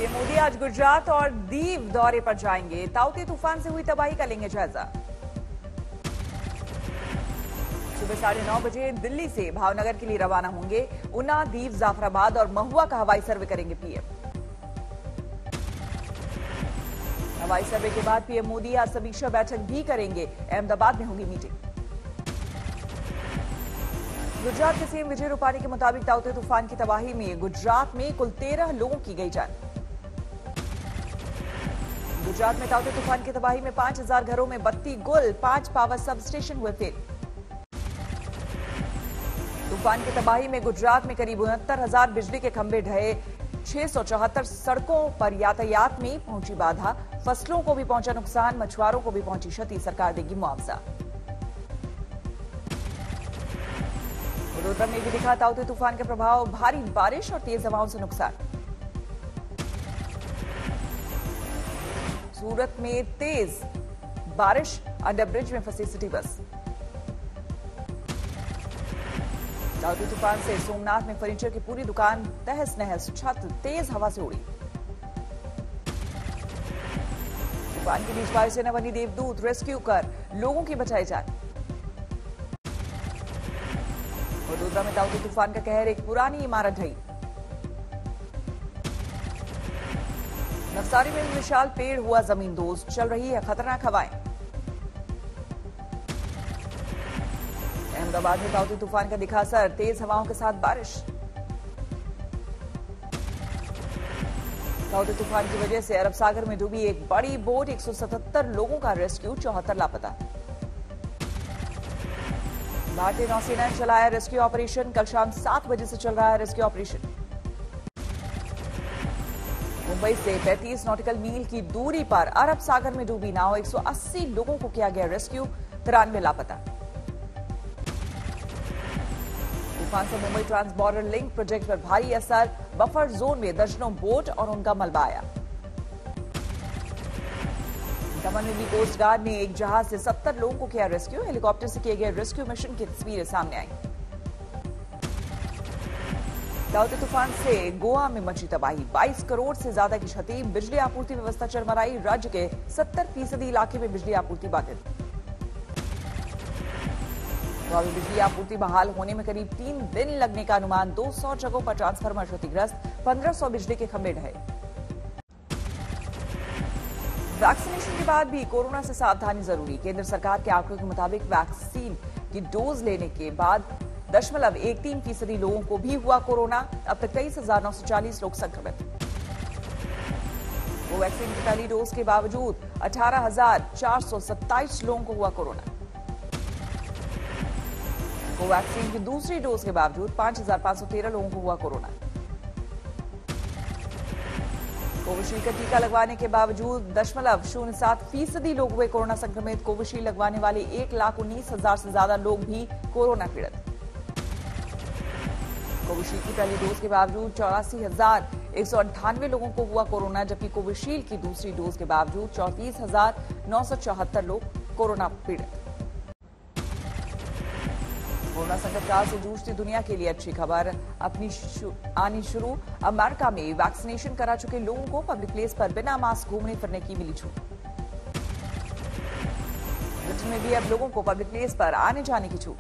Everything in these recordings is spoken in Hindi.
पीएम मोदी आज गुजरात और दीव दौरे पर जाएंगे। ताउते तूफान से हुई तबाही का लेंगे जायजा। सुबह 9:30 बजे दिल्ली से भावनगर के लिए रवाना होंगे। उना, दीव, जाफराबाद और महुआ का हवाई सर्वे करेंगे पीएम। हवाई सर्वे के बाद पीएम मोदी आज समीक्षा बैठक भी करेंगे। अहमदाबाद में होगी मीटिंग। गुजरात के सीएम विजय रूपाणी के मुताबिक ताउते तूफान की तबाही में गुजरात में कुल 13 लोगों की गई जान। गुजरात में ताउते तूफान की तबाही में 5000 घरों में बत्ती गुल, 5 पावर सब स्टेशन हुए फेल। तूफान की तबाही में गुजरात में करीब 69,000 बिजली के खंभे ढहे। 674 सड़कों पर यातायात में पहुंची बाधा। फसलों को भी पहुंचा नुकसान, मछुआरों को भी पहुंची क्षति। सरकार देगी मुआवजा। वडोदरा में भी दिखा ताउते तूफान का प्रभाव। भारी बारिश और तेज हवाओं से नुकसान। सूरत में तेज बारिश, अंडर ब्रिज में फंसी सिटी बस। ताउते तूफान से सोमनाथ में फर्नीचर की पूरी दुकान तहस नहस, छत तेज हवा से उड़ी। तूफान के बीच वायुसेना बनी देवदूत, रेस्क्यू कर लोगों की बचाई जान। वडोदरा में ताउते तूफान का कहर, एक पुरानी इमारत ढही। नवसारी में विशाल पेड़ हुआ जमींदोज, चल रही है खतरनाक हवाएं। अहमदाबाद में ताउते तूफान का दिखा असर, तेज हवाओं के साथ बारिश। ताउते तूफान की वजह से अरब सागर में डूबी एक बड़ी बोट, 177 लोगों का रेस्क्यू, 74 लापता। भारतीय नौसेना ने चलाया रेस्क्यू ऑपरेशन। कल शाम 7 बजे से चल रहा है रेस्क्यू ऑपरेशन। मुंबई से 35 नॉटिकल मील की दूरी पर अरब सागर में डूबी नाव, 180 लोगों को किया गया रेस्क्यू, 93 लापता। तूफान से Mumbai trans border link project पर भारी असर। बफर जोन में दर्जनों बोट और उनका मलबा आया। दमन में भी कोस्ट गार्ड ने एक जहाज से 70 लोगों को किया रेस्क्यू। हेलीकॉप्टर से किए गए रेस्क्यू मिशन की तस्वीरें सामने आई। ताउते तूफान से गोवा में मची तबाही, 22 करोड़ से ज्यादा की क्षति। बिजली आपूर्ति व्यवस्था चरमराई। राज्य के 70% इलाके में बिजली आपूर्ति बाधित। गोवा में बिजली आपूर्ति बहाल होने में करीब 3 दिन लगने का अनुमान। 200 जगहों पर ट्रांसफार्मर क्षतिग्रस्त, 1500 बिजली के खंभे ढहे। वैक्सीनेशन के बाद भी कोरोना से सावधानी जरूरी। केंद्र सरकार के आंकड़ों के मुताबिक वैक्सीन की डोज लेने के बाद 0.13% लोगों को भी हुआ कोरोना। अब तक 23,940 लोग संक्रमित। कोवैक्सीन की पहली डोज के बावजूद 18,427 लोगों को हुआ कोरोना। कोवैक्सीन की दूसरी डोज के बावजूद 5,513 लोगों को हुआ कोरोना। कोविशील्ड का टीका लगवाने के बावजूद 0.07% लोग हुए कोरोना संक्रमित। कोविशील्ड लगवाने वाले 1,19,000 से ज्यादा लोग भी कोरोना पीड़ित। कोविशील्ड की पहली डोज के बावजूद 84,198 लोगों को हुआ कोरोना, जबकि कोविशील्ड की दूसरी डोज के बावजूद 34,974 लोग कोरोना पीड़ित। कोरोना संकट काल से जूझती दुनिया के लिए अच्छी खबर आनी शुरू। अमेरिका में वैक्सीनेशन करा चुके लोगों को पब्लिक प्लेस पर बिना मास्क घूमने फिरने की मिली छूट। ब्रिटेन में भी अब लोगों को पब्लिक प्लेस पर आने जाने की छूट।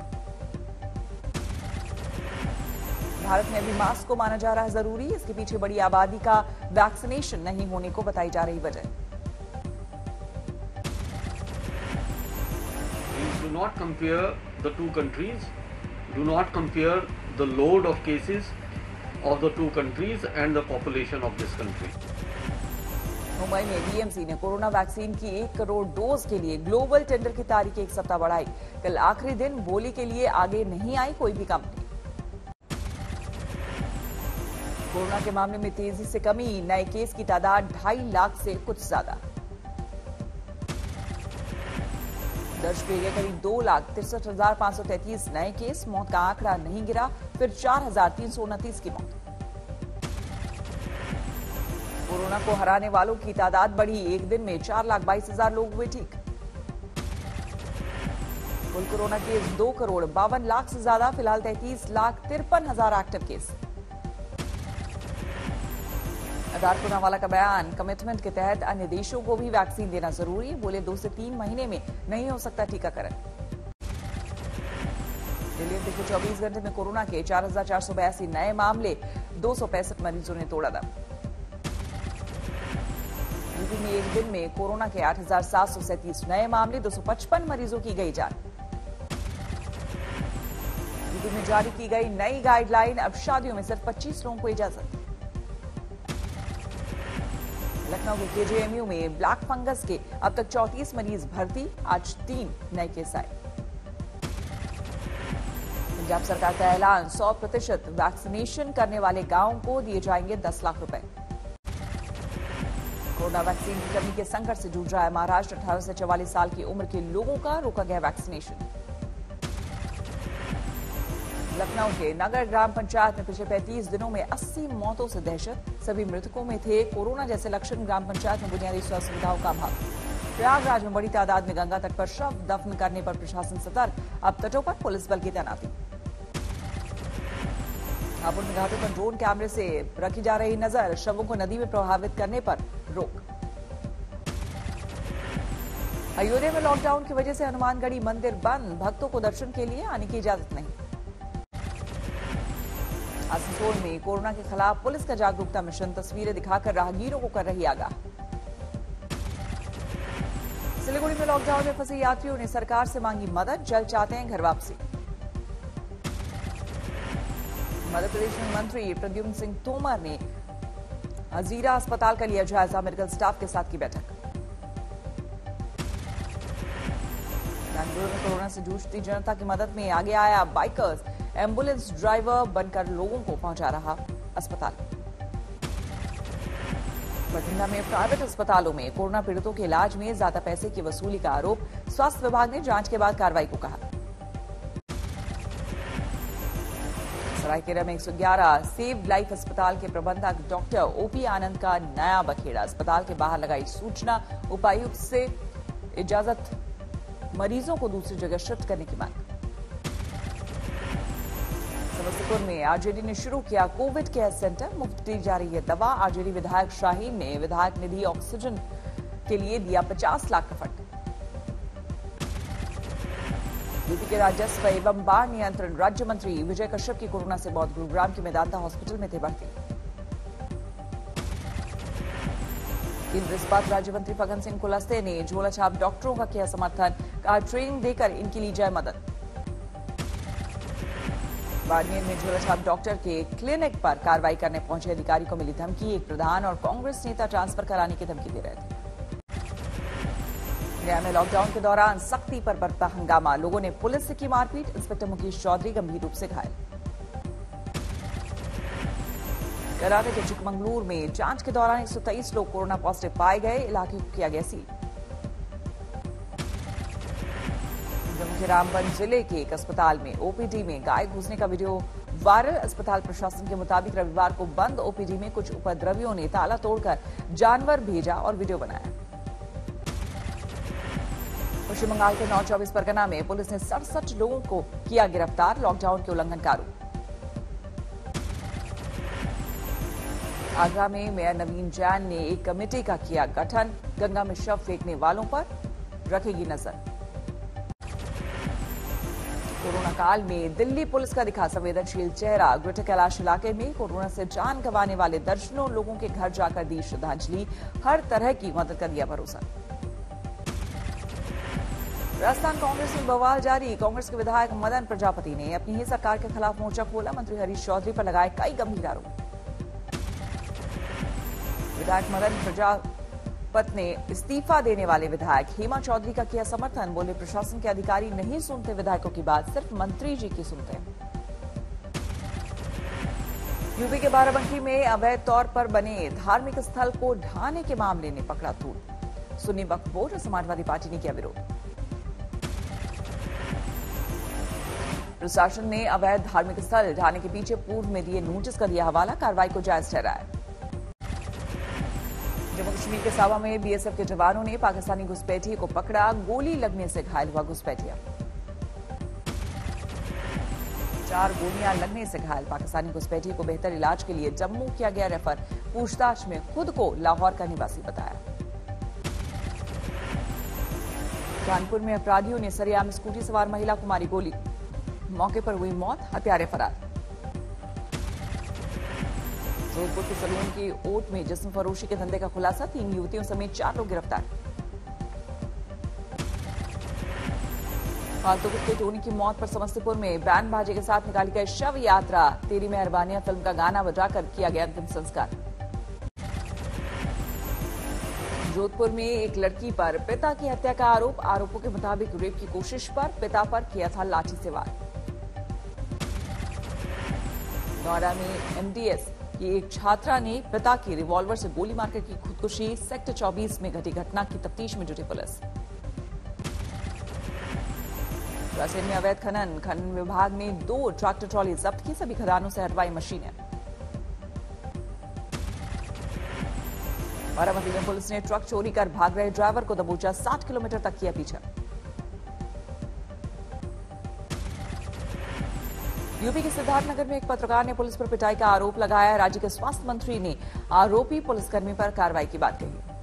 भारत में अभी मास्क को माना जा रहा है जरूरी। इसके पीछे बड़ी आबादी का वैक्सीनेशन नहीं होने को बताई जा रही वजह। Do not compare the two countries. Do not compare the load of cases of the two countries and the population of this country. Mumbai में बीएमसी ने कोरोना वैक्सीन की 1 करोड़ डोज के लिए ग्लोबल टेंडर की तारीख 1 सप्ताह बढ़ाई। कल आखिरी दिन, बोली के लिए आगे नहीं आई कोई भी कंपनी। कोरोना के मामले में तेजी से कमी। नए केस की तादाद 2.5 लाख से कुछ ज्यादा। दर्ज किए गए करीब 2,63,533 नए केस। मौत का आंकड़ा नहीं गिरा, फिर 4,329 की मौत। कोरोना को हराने वालों की तादाद बढ़ी। एक दिन में 4,22,000 लोग हुए ठीक। कुल कोरोना केस 2 करोड़ 52 लाख से ज्यादा। फिलहाल 33,53,000 एक्टिव केस। अदार पूनावाला का बयान, कमिटमेंट के तहत अन्य देशों को भी वैक्सीन देना जरूरी, बोले 2 से 3 महीने में नहीं हो सकता टीकाकरण। दिल्ली में पिछले 24 घंटे में कोरोना के 4,482 नए मामले, 265 मरीजों ने तोड़ा दम। यूपी में एक दिन में कोरोना के 8,737 नए मामले, 255 मरीजों की गई जान। यूपी में जारी की गई नई गाइडलाइन, अब शादियों में सिर्फ 25 लोगों को इजाजत। लखनऊ के केजीएमयू में ब्लैक फंगस के अब तक 34 मरीज भर्ती, आज 3 नए केस आए। पंजाब सरकार का ऐलान, 100% वैक्सीनेशन करने वाले गांवों को दिए जाएंगे 10 लाख रुपए। कोरोना वैक्सीन की कमी के संकट से जूझ रहा है महाराष्ट्र, 18 से 44 साल की उम्र के लोगों का रोका गया वैक्सीनेशन। लखनऊ के नगर ग्राम पंचायत में पिछले 35 दिनों में 80 मौतों से दहशत, सभी मृतकों में थे कोरोना जैसे लक्षण। ग्राम पंचायत में बुनियादी स्वास्थ्य सुविधाओं का अभाव। प्रयागराज में बड़ी तादाद में गंगा तट पर शव दफन करने पर प्रशासन सतर्क, अब तटों पर पुलिस बल की तैनाती। हापुड़ में घाटों पर ड्रोन कैमरे से रखी जा रही नजर, शवों को नदी में प्रभावित करने पर रोक। अयोध्या में लॉकडाउन की वजह से हनुमानगढ़ी मंदिर बंद, भक्तों को दर्शन के लिए आने की इजाजत नहीं। आसनसोल में कोरोना के खिलाफ पुलिस का जागरूकता मिशन, तस्वीरें दिखाकर राहगीरों को कर रही आगाह। सिलीगुड़ी में लॉकडाउन में फंसे यात्रियों ने सरकार से मांगी मदद, जल्द चाहते हैं घर वापसी। मध्य प्रदेश में मंत्री प्रद्युम्न सिंह तोमर ने हजीरा अस्पताल का लिया जायजा, मेडिकल स्टाफ के साथ की बैठक। बेंगलुरु में कोरोना से जूझती जनता की मदद में आगे आया बाइकर्स, एम्बुलेंस ड्राइवर बनकर लोगों को पहुंचा रहा अस्पताल। बठिंडा में प्राइवेट अस्पतालों में कोरोना पीड़ितों के इलाज में ज्यादा पैसे की वसूली का आरोप, स्वास्थ्य विभाग ने जांच के बाद कार्रवाई को कहा। सरायकेला में 111 सेव लाइफ अस्पताल के प्रबंधक डॉक्टर ओपी आनंद का नया बखेड़ा, अस्पताल के बाहर लगाई सूचना, उपायुक्त से इजाजत, मरीजों को दूसरी जगह शिफ्ट करने की मांग। समस्तीपुर में आरजेडी ने शुरू किया कोविड केयर सेंटर, मुफ्त दी जा रही है दवा। आरजेडी विधायक शाहीन ने विधायक निधि ऑक्सीजन के लिए दिया 50 लाख का फंड। यूपी के राजस्व एवं बाढ़ नियंत्रण राज्य मंत्री विजय कश्यप की कोरोना से मौत, गुरुग्राम के मेदांता हॉस्पिटल में थे भर्ती। केंद्रीय इस्पात राज्य मंत्री फग्गन सिंह कुलस्ते ने झोला छाप डॉक्टरों का किया समर्थन, कहा ट्रेनिंग देकर इनकी ली जाए मदद। बाड़मेर में झोला छाप डॉक्टर के क्लिनिक पर कार्रवाई करने पहुंचे अधिकारी को मिली धमकी, एक प्रधान और कांग्रेस नेता ट्रांसफर कराने की धमकी दे रहे थे। गया में लॉकडाउन के दौरान सख्ती पर बरता हंगामा, लोगों ने पुलिस से की मारपीट, इंस्पेक्टर मुकेश चौधरी गंभीर रूप से घायल। कर्नाटक के चिकमंगलुरु में जांच के दौरान 123 लोग कोरोना पॉजिटिव पाए गए, इलाके को किया गया सील। जम्मू के रामबन जिले के एक अस्पताल में ओपीडी में गाय घुसने का वीडियो वायरल, अस्पताल प्रशासन के मुताबिक रविवार को बंद ओपीडी में कुछ उपद्रवियों ने ताला तोड़कर जानवर भेजा और वीडियो बनाया। पश्चिम बंगाल के नॉर्थ 24 परगना में पुलिस ने 67 लोगों को किया गिरफ्तार, लॉकडाउन के उल्लंघन का आरोप। आगरा में मेयर नवीन जैन ने एक कमेटी का किया गठन, गंगा में शव फेंकने वालों पर रखेगी नजर। कोरोना काल में दिल्ली पुलिस का दिखा संवेदनशील चेहरा, ग्रेटर कैलाश इलाके में कोरोना से जान गंवाने वाले दर्जनों लोगों के घर जाकर दी श्रद्धांजलि, हर तरह की मदद का दिया भरोसा। राजस्थान कांग्रेस में बवाल जारी, कांग्रेस के विधायक मदन प्रजापति ने अपनी ही सरकार के खिलाफ मोर्चा खोला, मंत्री हरीश चौधरी पर लगाए कई गंभीर आरोप। विधायक मदन प्रजापति ने इस्तीफा देने वाले विधायक हेमा चौधरी का किया समर्थन, बोले प्रशासन के अधिकारी नहीं सुनते विधायकों की बात, सिर्फ मंत्री जी की सुनते हैं। यूपी के बाराबंकी में अवैध तौर पर बने धार्मिक स्थल को ढहाने के मामले ने पकड़ा तूल, सुन्नी वक्फ बोर्ड और समाजवादी पार्टी ने किया विरोध। प्रशासन ने अवैध धार्मिक स्थल ढहाने के पीछे पूर्व में दिए नोटिस का दिया हवाला, कार्रवाई को जायज ठहराया। जम्मू कश्मीर के सावा में बीएसएफ के जवानों ने पाकिस्तानी घुसपैठिए को पकड़ा, गोली लगने से घायल हुआ घुसपैठिया। 4 गोलियां लगने से घायल पाकिस्तानी घुसपैठिए को बेहतर इलाज के लिए जम्मू किया गया रेफर। पूछताछ में खुद को लाहौर का निवासी बताया। कानपुर में अपराधियों ने सरेआम स्कूटी सवार महिला को मारी गोली, मौके पर हुई मौत, हत्यारे फरार। जोधपुर के सलून की ओट में जिस्म फरोशी के धंधे का खुलासा, 3 युवतियों समेत 4 लोग गिरफ्तार। फालतू कुत्ते टोनी की मौत पर समस्तीपुर में बैंड बाजे के साथ निकाली गई शव यात्रा। तेरी मेहरबानियां फिल्म का गाना बजाकर किया गया अंतिम संस्कार। जोधपुर में एक लड़की पर पिता की हत्या का आरोप, आरोपों के मुताबिक रेप की कोशिश पर पिता पर किया था लाठी से वार। नोएडा में एमडीएस की एक छात्रा ने पिता की रिवॉल्वर से गोली मारकर की खुदकुशी। सेक्टर 24 में घटी घटना की तफ्तीश में जुटी पुलिस। रायसेन में अवैध खनन विभाग ने 2 ट्रैक्टर ट्रॉली जब्त की, सभी खदानों से हटवाई मशीनें। बाराबंकी में पुलिस ने ट्रक चोरी कर भाग रहे ड्राइवर को दबोचा, 60 किलोमीटर तक किया पीछा। यूपी के सिद्धार्थनगर में एक पत्रकार ने पुलिस पर पिटाई का आरोप लगाया। राज्य के स्वास्थ्य मंत्री ने आरोपी पुलिसकर्मी पर कार्रवाई की बात कही।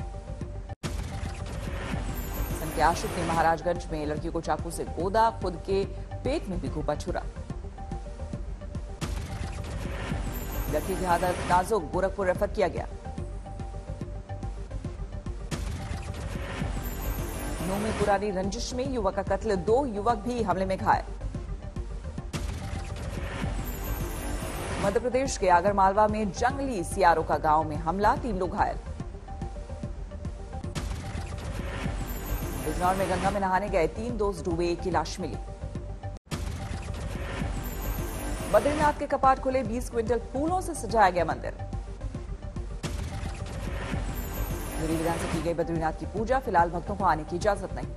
संत आशिक ने महाराजगंज में लड़की को चाकू से गोदा, खुद के पेट में भी घोंपा छुरा। लड़की की हालत नाजुक, गोरखपुर रेफर किया गया। नूंह में पुरानी रंजिश में युवक का कत्ल, 2 युवक भी हमले में घायल। मध्य प्रदेश के आगरमालवा में जंगली सियारों का गांव में हमला, 3 लोग घायल। बिजनौर में गंगा में नहाने गए 3 दोस्त डूबे, 1 की लाश मिली। बद्रीनाथ के कपाट खुले, 20 क्विंटल फूलों से सजाया गया मंदिर। विधि विधान से की गई बद्रीनाथ की पूजा, फिलहाल भक्तों को आने की इजाजत नहीं।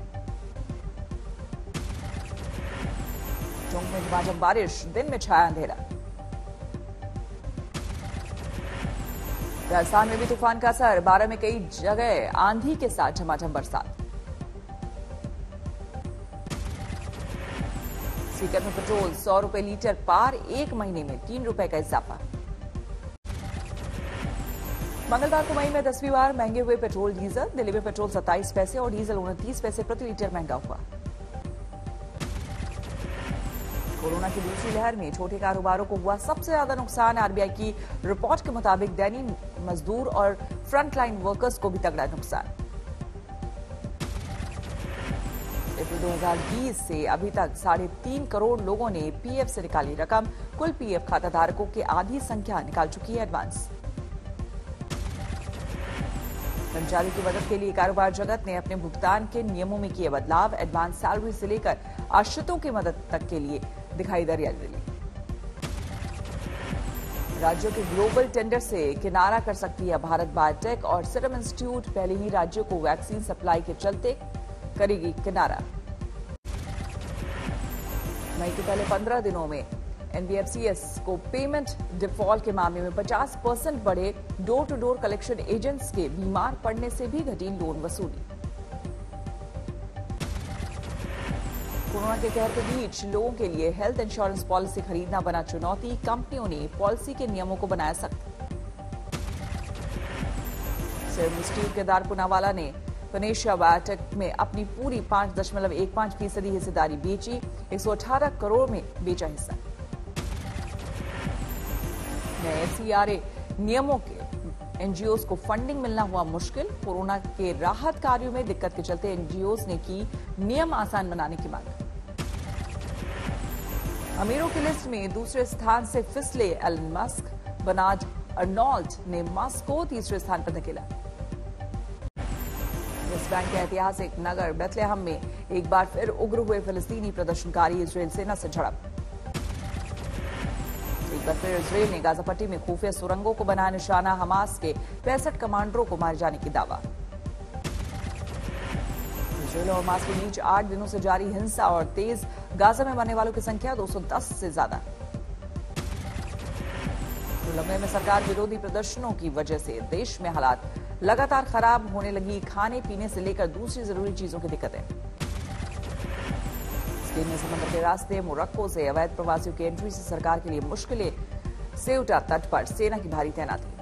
टोंक में झमाझम बारिश, दिन में छाया अंधेरा। राजस्थान में भी तूफान का असर, 12 में कई जगह आंधी के साथ झमाझम बरसात। सीकर में पेट्रोल 100 रुपए लीटर पार, 1 महीने में 3 रुपए का इजाफा। मंगलवार को मई में 10वीं बार महंगे हुए पेट्रोल डीजल। दिल्ली में पेट्रोल 27 पैसे और डीजल 29 पैसे प्रति लीटर महंगा हुआ। कोरोना की दूसरी लहर में छोटे कारोबारों को हुआ सबसे ज्यादा नुकसान। आरबीआई की रिपोर्ट के मुताबिक दैनिक मजदूर और फ्रंटलाइन वर्कर्स को भी तगड़ा नुकसान। अप्रैल 2020 से अभी तक 3.5 करोड़ लोगों ने पीएफ से निकाली रकम। कुल पीएफ खाता धारकों की आधी संख्या निकाल चुकी है एडवांस। कर्मचारियों की मदद के लिए कारोबार जगत ने अपने भुगतान के नियमों में किए बदलाव। एडवांस सैलरी से लेकर आश्रितों की मदद तक के लिए दिखाई दरियादिली। राज्यों के ग्लोबल टेंडर से किनारा कर सकती है भारत बायोटेक और सीरम इंस्टीट्यूट। पहले ही राज्यों को वैक्सीन सप्लाई के चलते करेगी किनारा। मई के पहले 15 दिनों में एनबीएफसीएस को पेमेंट डिफॉल्ट के मामले में 50% बढ़े। Door to door collection agents के बीमार पड़ने से भी घटी लोन वसूली। कोरोना के कहर के बीच लोगों के लिए हेल्थ इंश्योरेंस पॉलिसी खरीदना बना चुनौती। कंपनियों ने पॉलिसी के नियमों को बनाया सख्त। सीरम इंस्टीट्यूट के दार पूनावाला ने पनेशिया बायोटेक में अपनी पूरी 5.15% हिस्सेदारी बेची। 118 करोड़ में बेचा हिस्सा। नए एफसीआरए नियमों के एनजीओज को फंडिंग मिलना हुआ मुश्किल। कोरोना के राहत कार्यों में दिक्कत के चलते एनजीओज ने की नियम आसान बनाने की मांग। अमीरों की लिस्ट में दूसरे स्थान से फिसले एलन मस्क। बनाज अर्नोल्ड ने मस्क को तीसरे स्थान पर धकेला। वेस्ट बैंक के ऐतिहासिक नगर बेथलेहम में एक बार फिर उग्र हुए फिलिस्तीनी प्रदर्शनकारी। इजरायल सेना से झड़प। एक बार फिर इजरायल ने गाजा पट्टी में खुफिया सुरंगों को बनाया निशाना। हमास के 65 कमांडरों को मारे जाने की दावा। इजरायल और हमास के बीच 8 दिनों से जारी हिंसा और तेज। गाजा में मरने वालों की संख्या 210 से ज्यादा। कोलंबिया में सरकार विरोधी प्रदर्शनों की वजह से देश में हालात लगातार खराब होने लगी। खाने पीने से लेकर दूसरी जरूरी चीजों की दिक्कतें। केन्या समुद्र के रास्ते मोरक्को से अवैध प्रवासियों की एंट्री से सरकार के लिए मुश्किलें। सेउटा तट पर सेना की भारी तैनाती।